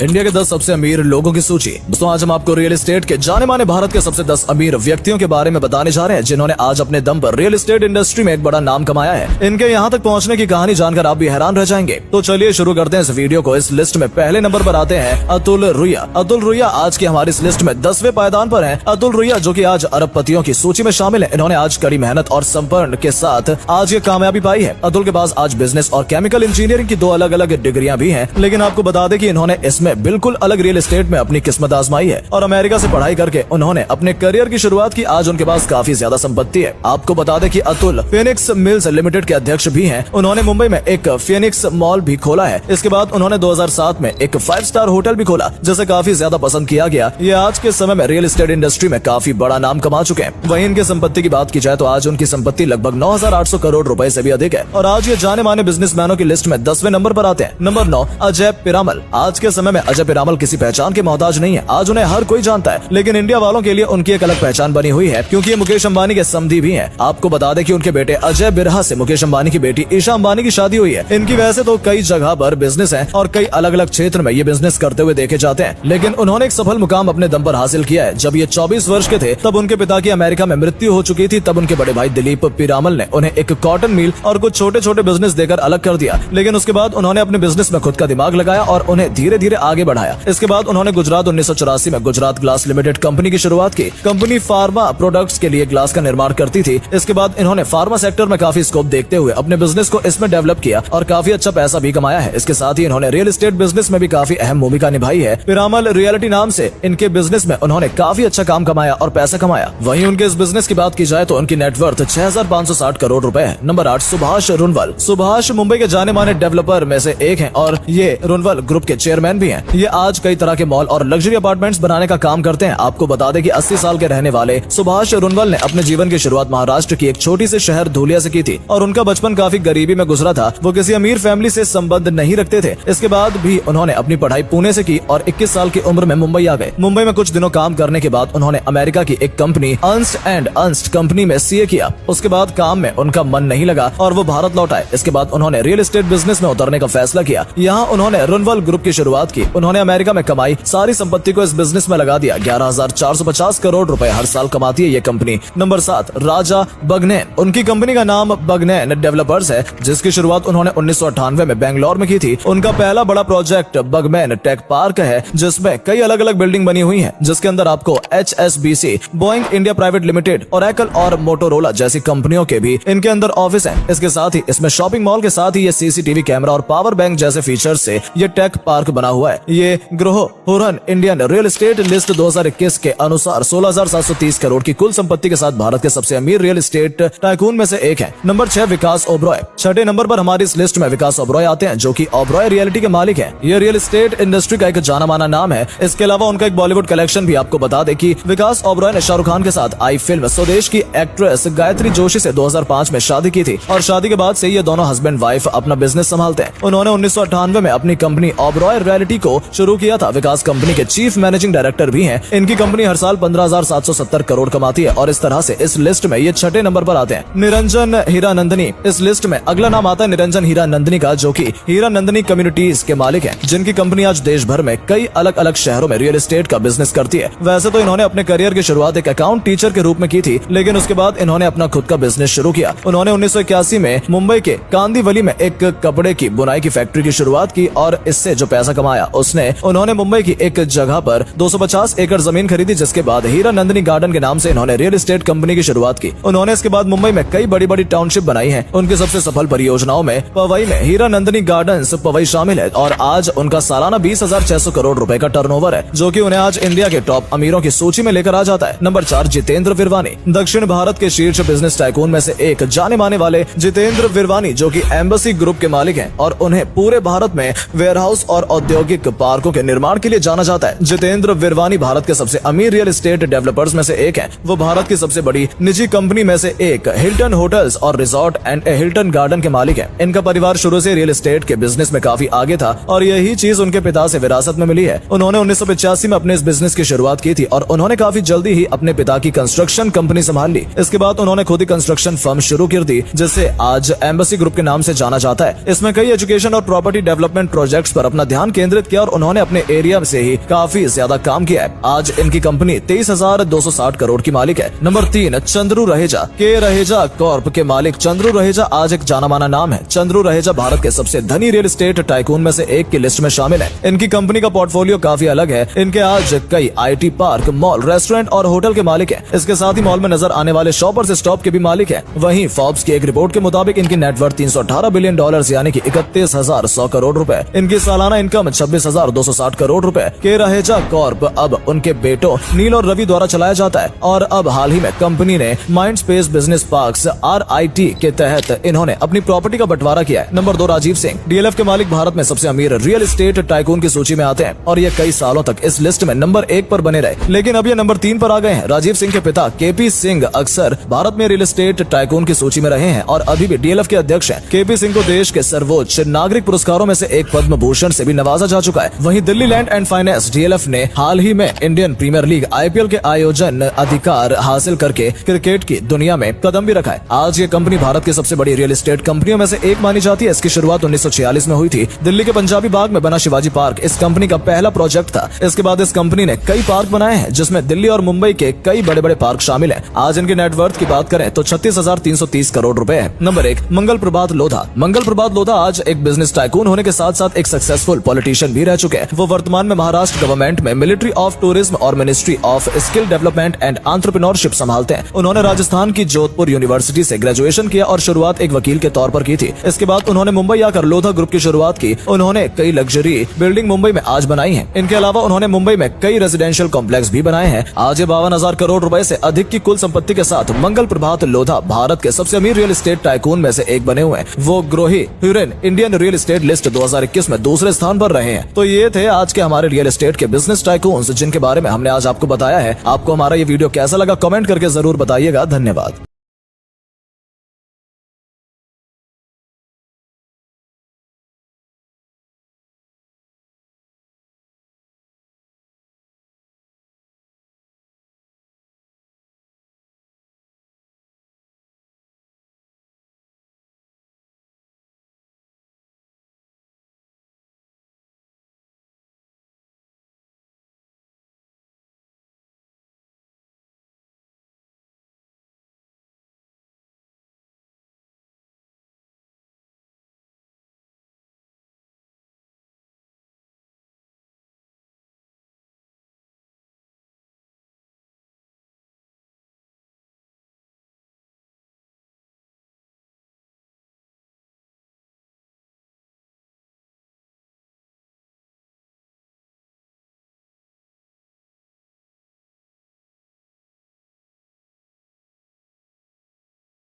India के 10 सबसे अमीर लोगों की सूची। दोस्तों आज हम आपको रियल एस्टेट के जाने माने भारत के सबसे 10 अमीर व्यक्तियों के बारे में बताने जा रहे हैं जिन्होंने आज अपने दम पर रियल एस्टेट इंडस्ट्री में एक बड़ा नाम कमाया है। इनके यहाँ तक पहुँचने की कहानी जानकर आप भी हैरान रह जाएंगे। तो चलिए शुरू करते हैं इस वीडियो को। इस लिस्ट में पहले नंबर पर आते हैं अतुल रुइया। अतुल रुइया आज की हमारी इस लिस्ट में 10वें पायदान पर हैं। अतुल रुइया जो कि आज अरबपतियों की सूची में शामिल है। इन्होंने आज कड़ी मेहनत और संपन्न के साथ आज ये कामयाबी पाई है। अतुल के पास आज बिजनेस और केमिकल इंजीनियरिंग की 2 अलग अलग डिग्रियां भी हैं, लेकिन आपको बता दें कि इन्होंने इसमें बिल्कुल अलग रियल एस्टेट में अपनी किस्मत आजमाई है और अमेरिका से पढ़ाई करके उन्होंने अपने करियर की शुरुआत की। आज उनके पास काफी ज्यादा संपत्ति है। आपको बता दें कि अतुल फिनिक्स मिल्स लिमिटेड के अध्यक्ष भी हैं। उन्होंने मुंबई में एक फिनिक्स मॉल भी खोला है। इसके बाद उन्होंने 2007 में एक 5 स्टार होटल भी खोला जिसे काफी ज्यादा पसंद किया गया। ये आज के समय में रियल एस्टेट इंडस्ट्री में काफी बड़ा नाम कमा चुके हैं। वहीं इनकी संपत्ति की बात की जाए तो आज उनकी संपत्ति लगभग 9,800 करोड़ रुपए से भी अधिक है और आज ये जाने माने बिजनेसमैनों की लिस्ट में 10वें नंबर पर आते हैं। नंबर 9 अजय पिरामल। आज के समय में अजय पिरामल किसी पहचान के मोहताज नहीं है। आज उन्हें हर कोई जानता है, लेकिन इंडिया वालों के लिए उनकी एक अलग पहचान बनी हुई है क्योंकि ये मुकेश अंबानी के समधी भी हैं। आपको बता दें कि उनके बेटे अजय बिरहा से मुकेश अंबानी की बेटी ईशा अंबानी की शादी हुई है। इनकी वैसे तो कई जगह पर बिजनेस है और कई अलग अलग क्षेत्र में ये बिजनेस करते हुए देखे जाते हैं, लेकिन उन्होंने एक सफल मुकाम अपने दम पर हासिल किया है। जब ये 24 वर्ष के थे तब उनके पिता की अमेरिका में मृत्यु हो चुकी थी। तब उनके बड़े भाई दिलीप पिरामल ने उन्हें एक कॉटन मिल और कुछ छोटे छोटे बिजनेस देकर अलग कर दिया, लेकिन उसके बाद उन्होंने अपने बिजनेस में खुद का दिमाग लगाया और उन्हें धीरे धीरे आगे बढ़ाया। इसके बाद उन्होंने गुजरात 1984 में गुजरात ग्लास लिमिटेड कंपनी की शुरुआत की। कंपनी फार्मा प्रोडक्ट्स के लिए ग्लास का निर्माण करती थी। इसके बाद इन्होंने फार्मा सेक्टर में काफी स्कोप देखते हुए अपने बिजनेस को इसमें डेवलप किया और काफी अच्छा पैसा भी कमाया है। इसके साथ ही इन्होंने रियल एस्टेट बिजनेस में भी काफी अहम भूमिका निभाई है। पिरामल रियलिटी नाम से इनके बिजनेस में उन्होंने काफी अच्छा काम कमाया और पैसा कमाया। वहीं उनके इस बिजनेस की बात की जाए तो उनकी नेटवर्थ 6,560 करोड़ रुपए है। नंबर 8 सुभाष रुनवल। सुभाष मुंबई के जाने माने डेवलपर में से एक हैं और ये रुनवल ग्रुप के चेयरमैन भी हैं। ये आज कई तरह के मॉल और लग्जरी अपार्टमेंट्स बनाने का काम करते हैं। आपको बता दें कि 80 साल के रहने वाले सुभाष रुनवल ने अपने जीवन की शुरुआत महाराष्ट्र की एक छोटी से शहर धुलिया से की थी और उनका बचपन काफी गरीबी में गुजरा था। वो किसी अमीर फैमिली से संबंध नहीं रखते थे। इसके बाद भी उन्होंने अपनी पढ़ाई पुणे से की और 21 साल की उम्र में मुंबई आ गए। मुंबई में कुछ दिनों काम करने के बाद उन्होंने अमेरिका की एक company Ernst and Ernst company में सीए किया। उसके बाद काम में उनका मन नहीं लगा और वो भारत लौट आए। इसके बाद उन्होंने रियल एस्टेट बिजनेस में उतरने का फैसला किया। यहाँ उन्होंने रुनवल ग्रुप की शुरुआत की। उन्होंने अमेरिका में कमाई सारी संपत्ति को इस बिजनेस में लगा दिया। 11,450 करोड़ रुपए हर साल कमाती है ये कंपनी। नंबर 7 राजा बगनैन। उनकी कंपनी का नाम बगनैन डेवलपर्स है, जिसकी शुरुआत उन्होंने 1998 में बेंगलोर में की थी। उनका पहला बड़ा प्रोजेक्ट बगमैन टेक पार्क है, जिसमें कई अलग अलग बिल्डिंग बनी हुई हैं, जिसके अंदर आपको HSBC, Boeing India private limited, Oracle और मोटोरोला जैसी कंपनियों के भी इनके अंदर ऑफिस हैं। इसके साथ ही इसमें शॉपिंग मॉल के साथ ही ये CCTV कैमरा और पावर बैंक जैसे फीचर्स से ये टेक पार्क बना हुआ है। ये Grohe Hurun Indian real estate list 2021 के अनुसार 16,730 करोड़ की कुल संपत्ति के साथ भारत के सबसे अमीर रियल एस्टेट टाइकून में से एक है। नंबर 6 विकास ओबरॉय। छठे नंबर पर हमारी इस लिस्ट में विकास ओबरॉय आते हैं, जो कि ओबरॉय रियलिटी के मालिक हैं। ये रियल एस्टेट इंडस्ट्री का एक जाना माना नाम है। इसके अलावा उनका एक बॉलीवुड कलेक्शन भी। आपको बता दें कि विकास ओबरॉय ने शाहरुख खान के साथ आई फिल्म स्वदेश की एक्ट्रेस गायत्री जोशी से 2005 में शादी की थी और शादी के बाद से ये दोनों हस्बैंड वाइफ अपना बिजनेस संभालते हैं। उन्होंने 1998 में अपनी कंपनी ओबरॉय रियलिटी को शुरू किया था। विकास कंपनी के चीफ मैनेजिंग डायरेक्टर भी हैं। इनकी कंपनी हर साल 15,770 करोड़ कमाती है और इस तरह से इस लिस्ट में ये छठे नंबर पर आते हैं। निरंजन हीरानंदनी। इस लिस्ट में अगला नाम आता है निरंजन हीरानंदनी का, जो कि हीरानंदनी कम्युनिटीज के मालिक हैं, जिनकी कंपनी आज देश भर में कई अलग अलग शहरों में रियल एस्टेट का बिजनेस करती है। वैसे तो इन्होंने अपने करियर की शुरुआत एक अकाउंट टीचर के रूप में की थी, लेकिन उसके बाद इन्होंने अपना खुद का बिजनेस शुरू किया। उन्होंने 1981 में मुंबई के कांदीवली में एक कपड़े की बुनाई की फैक्ट्री की शुरुआत की और इससे जो पैसा कमाया उसने उन्होंने मुंबई की एक जगह पर 250 एकड़ जमीन खरीदी, जिसके बाद हीरानंदनी गार्डन के नाम से इन्होंने रियल एस्टेट कंपनी की शुरुआत की। उन्होंने इसके बाद मुंबई में कई बड़ी बड़ी टाउनशिप बनाई है। उनकी सबसे सफल परियोजनाओं में पवई में हीरानंदनी गार्डन्स पवई शामिल है और आज उनका सालाना 20,600 करोड़ रुपए का टर्नओवर है, जो कि उन्हें आज इंडिया के टॉप अमीरों की सूची में लेकर आ जाता है। नंबर 4 जितेंद्र विरवानी। दक्षिण भारत के शीर्ष बिजनेस टाइकून में से एक जाने माने वाले जितेंद्र विरवानी, जो कि एम्बेसी ग्रुप के मालिक हैं और उन्हें पूरे भारत में वेयरहाउस और औद्योगिक पार्कों के निर्माण के लिए जाना जाता है। जितेंद्र विरवानी भारत के सबसे अमीर रियल एस्टेट डेवलपर्स में से एक हैं। वो भारत की सबसे बड़ी निजी कंपनी में से एक हिल्टन होटल्स और रिजॉर्ट एंड हिल्टन गार्डन के मालिक हैं। इनका परिवार शुरू से रियल एस्टेट के बिजनेस में काफी आगे था और यही चीज उनके पिता से विरासत में मिली है। उन्होंने 1985 में अपने इस बिजनेस की शुरुआत की थी और उन्होंने काफी जल्दी ही अपने पिता की कंस्ट्रक्शन कंपनी संभाल ली। इसके बाद उन्होंने खुद ही कंस्ट्रक्शन फर्म शुरू कर दी, जिसे आज एम्बेसी ग्रुप के नाम से जाना जाता है। इसमें कई एजुकेशन और प्रॉपर्टी डेवलपमेंट प्रोजेक्ट्स पर अपना ध्यान केंद्रित किया और उन्होंने अपने एरिया से ही काफी ज्यादा काम किया है। आज इनकी कंपनी 23,260 करोड़ की मालिक है। नंबर 3, चंद्रू रहेजा। के रहेजा कॉर्प के मालिक चंद्रू रहेजा आज एक जाना माना नाम है। चंद्रू रहेजा भारत के सबसे धनी रियल एस्टेट टाइकून में से एक की लिस्ट में शामिल है। इनकी कंपनी का पोर्टफोलियो काफी अलग है। इनके आज कई IT पार्क, मॉल, रेस्टोरेंट और होटल के मालिक है। इसके साथ ही मॉल में नजर आने वाले शॉपर्स स्टॉप के भी मालिक है। वहीं फोर्ब्स की एक रिपोर्ट के मुताबिक इनकी नेटवर्थ $318 बिलियन यानी कि 31,100 करोड़ रुपए। इनकी सालाना इनकम 26,260 करोड़ रुपए। के रहेजा कॉर्प अब उनके बेटों नील और रवि द्वारा चलाया जाता है और अब हाल ही में कंपनी ने mind space business parks RIT के तहत इन्होंने अपनी प्रॉपर्टी का बंटवारा किया है। नंबर 2, राजीव सिंह। DLF के मालिक भारत में सबसे अमीर रियल एस्टेट टाइकून की सूची में आते हैं और ये कई सालों तक इस लिस्ट में नंबर 1 पर बने रहे, लेकिन अब ये नंबर 3 पर आ गए हैं। राजीव सिंह के पिता KP सिंह अक्सर भारत में रियल एस्टेट टाइकून की सूची में रहे हैं और अभी भी DLF के अध्यक्ष हैं। KP सिंह को देश के सर्वोच्च नागरिक पुरस्कारों में से एक पद्म भूषण से भी नवाजा जा चुका है। वहीं Delhi land and finance DLF ने हाल ही में इंडियन प्रीमियर लीग IPL के आयोजन अधिकार हासिल करके क्रिकेट की दुनिया में कदम भी रखा है। आज ये कंपनी भारत की सबसे बड़ी रियल एस्टेट कंपनियों में से एक मानी जाती है। इसकी शुरुआत 1946 में हुई थी। दिल्ली के पंजाबी बाग में बना शिवाजी पार्क इस कंपनी का पहला प्रोजेक्ट था। इसके बाद इस कंपनी ने कई पार्क बनाए हैं जिसमें दिल्ली और मुंबई के कई बड़े बड़े पार्क शामिल हैं। आज इनके नेटवर्थ की बात करें तो 36,330 करोड़ रुपए है। नंबर 1, मंगल प्रभात लोधा। मंगल प्रभात लोधा आज एक बिजनेस टाइकून होने के साथ साथ एक सक्सेसफुल पॉलिटिशियन भी रह चुके हैं। वो वर्तमान में महाराष्ट्र गवर्नमेंट में मिलिट्री ऑफ टूरिज्म और ministry of skill development and entrepreneurship संभालते हैं। उन्होंने राजस्थान की जोधपुर यूनिवर्सिटी से ग्रेजुएशन किया और शुरुआत एक वकील के तौर पर की थी। इसके बाद उन्होंने मुंबई आकर लोधा ग्रुप की शुरुआत की। उन्होंने कई लग्जरी बिल्डिंग मुंबई में आज बनाई है। इनके अलावा उन्होंने मुंबई में कई रेजिडेंशियल कॉम्प्लेक्स भी बनाए हैं। आज ये 52,000 करोड़ रुपए से अधिक की कुल संपत्ति के साथ मंगल प्रभात लोधा भारत के सबसे अमीर रियल एस्टेट टाइकून में से एक बने हुए हैं। वो ग्रोही ह्यूरेन इंडियन रियल एस्टेट लिस्ट 2021 में दूसरे स्थान पर रहे हैं। तो ये थे आज के हमारे रियल एस्टेट के बिजनेस टाइकून्स जिनके बारे में हमने आज आपको बताया है। आपको हमारा ये वीडियो कैसा लगा कमेंट करके जरूर बताइएगा। धन्यवाद।